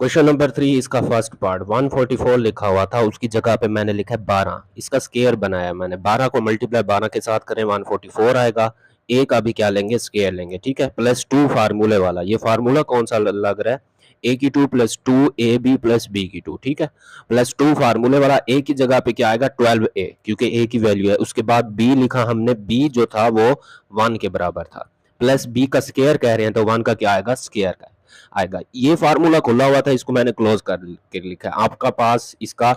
Question number 3 इसका first part 144 लिखा हुआ था, उसकी जगह पे मैंने लिखा है 12। इसका स्केयर बनाया मैंने, 12 को मल्टीप्लाई 12 के साथ करें 144 आएगा। ए का भी क्या लेंगे, स्केयर लेंगे, ठीक है। प्लस 2 फार्मूले वाला, ये फार्मूला कौन सा लग रहा है, ए की 2 plus 2 A B plus B की 2, ठीक है। प्लस 2 फार्मूले वाला, ए की जगह पे क्या आएगा 12 ए, क्योंकि ए की वैल्यू है। उसके बाद बी लिखा हमने, बी जो था वो 1 के बराबर था, प्लस बी का स्केयर कह रहे हैं तो 1 का क्या आएगा, स्केयर का आएगा। ये फार्मूला खुला हुआ था, इसको मैंने क्लोज कर के लिखा है। आपका पास इसका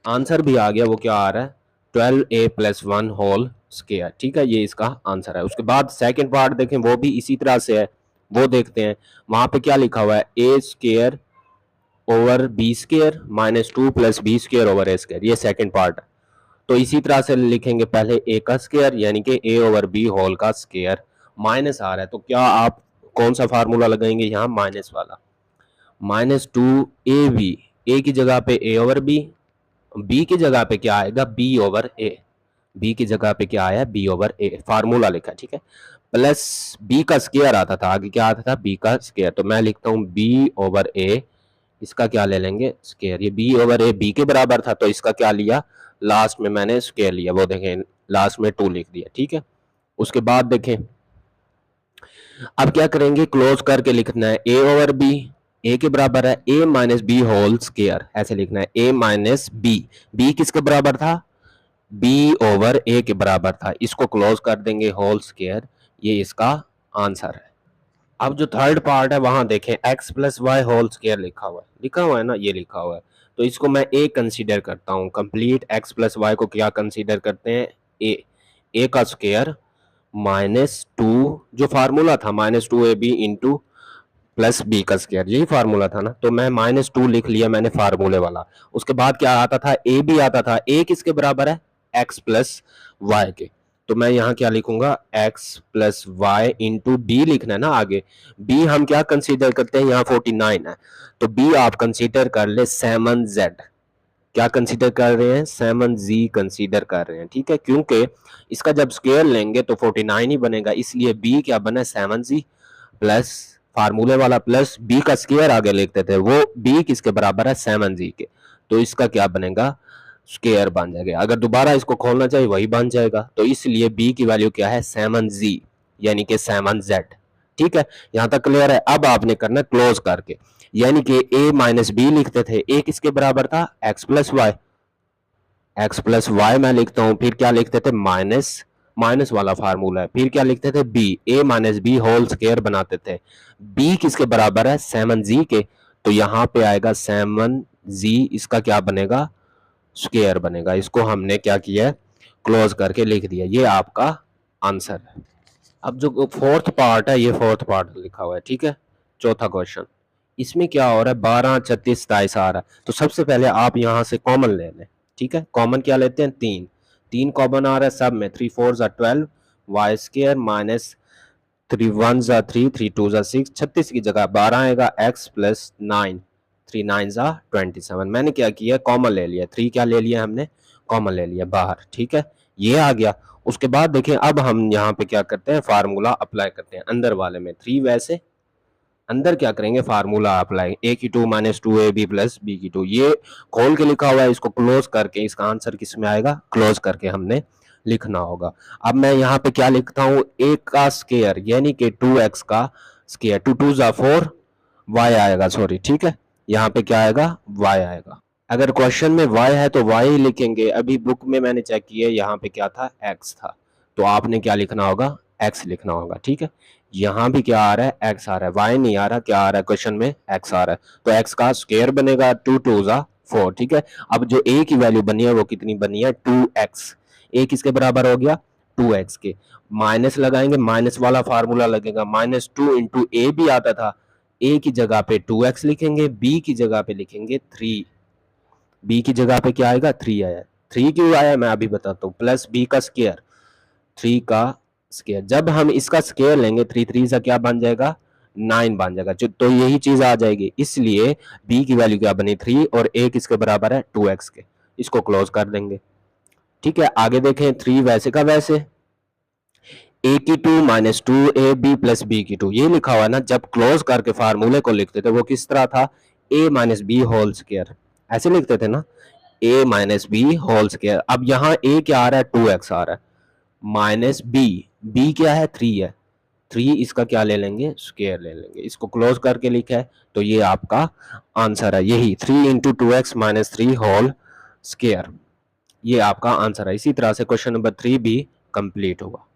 आंसर भी आ गया, वो क्या आ रहा है 12a प्लस 1 होल स्केयर, ठीक है। ये इसका आंसर है। उसके बाद सेकंड पार्ट देखें, वो भी इसी तरह से है, वो देखते हैं। वहां पे क्या लिखा हुआ है, A square over B square minus 2 plus B square over A square, ये सेकंड पार्ट है। तो इसी तरह से लिखेंगे, पहले ए का स्केयर यानी कि ए ओवर बी होल का स्केयर, माइनस आ रहा है तो क्या आप कौन सा फार्मूला लगाएंगे यहाँ, माइनस वाला। माइनस 2 ए बी, ए की जगह पे ए ओवर बी, बी की जगह पे क्या आएगा, बी ओवर ए, बी की जगह पे क्या आया, बी ओवर ए, फार्मूला लिखा, ठीक है। प्लस बी का स्केयर आता था, आगे क्या आता था, बी का स्केयर, तो मैं लिखता हूँ बी ओवर ए, इसका क्या ले लेंगे, स्केयर। ये बी ओवर ए बी के बराबर था तो इसका क्या लिया, लास्ट में मैंने स्केयर लिया, वो देखें लास्ट में 2 लिख दिया, ठीक है। उसके बाद देखें अब क्या करेंगे, क्लोज करके लिखना है ए ओवर बी, ए के बराबर है ए माइनस बी होल स्केयर, ऐसे लिखना है ए माइनस बी, बी किसके बराबर था, बी ओवर ए के बराबर था, इसको क्लोज कर देंगे होल स्केयर, ये इसका आंसर है। अब जो थर्ड पार्ट है वहां देखें, X plus Y whole square लिखा हुआ है ना, ये लिखा हुआ है, तो इसको मैं ए कंसीडर करता हूँ। कंप्लीट एक्स प्लस वाई को क्या कंसीडर करते हैं, ए का स्केयर माइनस 2, जो फार्मूला था minus 2 A B into plus B का स्केयर, यही फार्मूला था ना, तो मैं माइनस 2 लिख लिया मैंने फार्मूले वाला। उसके बाद क्या आता था, ए बी आता था, ए किसके बराबर है, एक्स प्लस वाई के, तो मैं यहाँ क्या लिखूंगा, X plus Y into B लिखना है ना आगे, बी हम क्या कंसीडर करते हैं, यहाँ 49 है, तो बी आप कंसीडर कर ले 7z, क्या कंसीडर कर रहे हैं, 7z कंसीडर कर रहे हैं, ठीक है। क्योंकि इसका जब स्केयर लेंगे तो 49 ही बनेगा, इसलिए बी क्या बना 7z प्लस फार्मूले वाला प्लस बी का स्केयर आगे लिखते थे, वो बी किसके बराबर है 7z के, तो इसका क्या बनेगा, स्केयर बन जाएगा। अगर दोबारा इसको खोलना चाहिए वही बन जाएगा, तो इसलिए बी की वैल्यू क्या है 7z यानी कि 7z, ठीक है। यहां तक क्लियर है। अब आपने करना क्लोज करके, यानी कि ए माइनस बी लिखते थे, ए किसके बराबर था, X plus Y, X plus Y मैं लिखता हूं, फिर क्या लिखते थे माइनस, माइनस वाला फार्मूला है, फिर क्या लिखते थे बी, ए माइनस बी होल स्क्वायर बनाते थे, बी किसके बराबर है 7z के, तो यहां पे आएगा 7z, इसका क्या बनेगा, स्क्वायर बनेगा। इसको हमने क्या किया है, क्लोज करके लिख दिया, ये आपका आंसर है। अब जो फोर्थ पार्ट है, ये फोर्थ पार्ट लिखा हुआ है, ठीक है। चौथा क्वेश्चन, इसमें क्या हो रहा है, 12 36 27 आ रहा है, तो सबसे पहले आप यहां से कॉमन ले लें, ठीक है। कॉमन क्या लेते हैं, 3, 3 कॉमन आ रहा है सब में, 3 4 12 वाई स्क्र माइनस 3 1 3 3 2 6, 36 की जगह 12 आएगा, एक्स प्लस 9 3 9 27। मैंने क्या किया, कॉमन ले लिया, 3 क्या ले लिया हमने, कॉमन ले लिया बाहर, ठीक है, ये आ गया। उसके बाद देखें, अब हम यहाँ पे क्या करते हैं, फार्मूला अप्लाई करते हैं अंदर वाले में, 3 वैसे अंदर क्या करेंगे, फार्मूला अप्लाई, ए की 2 minus 2 A B plus B की 2, ये खोल के लिखा हुआ है, इसको क्लोज करके इसका आंसर किस में आएगा, क्लोज करके हमने लिखना होगा। अब मैं यहाँ पे क्या लिखता हूँ, ए का स्केयर यानी कि 2x का स्केयर, 2 2 4 y आएगा, सॉरी, ठीक है, यहाँ पे क्या आएगा, y आएगा। अगर क्वेश्चन में y है तो y ही लिखेंगे, अभी बुक में मैंने चेक किया यहाँ पे क्या था, x था, तो आपने क्या लिखना होगा, x लिखना होगा, ठीक है। यहाँ भी क्या आ रहा है, x आ रहा है, y नहीं आ रहा, क्या आ रहा है क्वेश्चन में, x आ रहा है, तो x का स्क्वायर बनेगा 2 2 4, ठीक है। अब जो a की वैल्यू बनी है वो कितनी बनी है, 2x, a किसके बराबर हो गया, 2x के, माइनस लगाएंगे, माइनस वाला फार्मूला लगेगा, माइनस 2 इंटू ए भी आता था, a की जगह पे 2x लिखेंगे, b की जगह पे लिखेंगे 3, b की जगह पे क्या आएगा, 3 आया, 3 क्यों आया मैं अभी बताता हूँ, प्लस b का स्क्वायर, 3 का स्क्वायर, जब हम इसका स्क्वायर लेंगे 3 3 से क्या बन जाएगा, 9 बन जाएगा, तो यही चीज आ जाएगी, इसलिए b की वैल्यू क्या बनी 3 और a किसके बराबर है 2x के, इसको क्लोज कर देंगे, ठीक है। आगे देखें, 3 वैसे का वैसे, ए की two minus two A B plus B की टू, ये लिखा हुआ है ना। जब क्लोज करके फार्मूले को लिखते थे वो किस तरह था, ए माइनस बी होल स्क्वायर, ऐसे लिखते थे ना, ए माइनस बी होल स्क्वायर। अब यहाँ ए क्या आ रहा है, 2x आ रहा है, माइनस बी, बी क्या है, 3 है, 3 इसका क्या ले लेंगे, स्क्वायर ले लेंगे, इसको क्लोज करके लिखा है, तो ये आपका आंसर है, यही 3 into two X minus 3 whole square, ये आपका आंसर है। इसी तरह से क्वेश्चन नंबर 3 भी कंप्लीट होगा।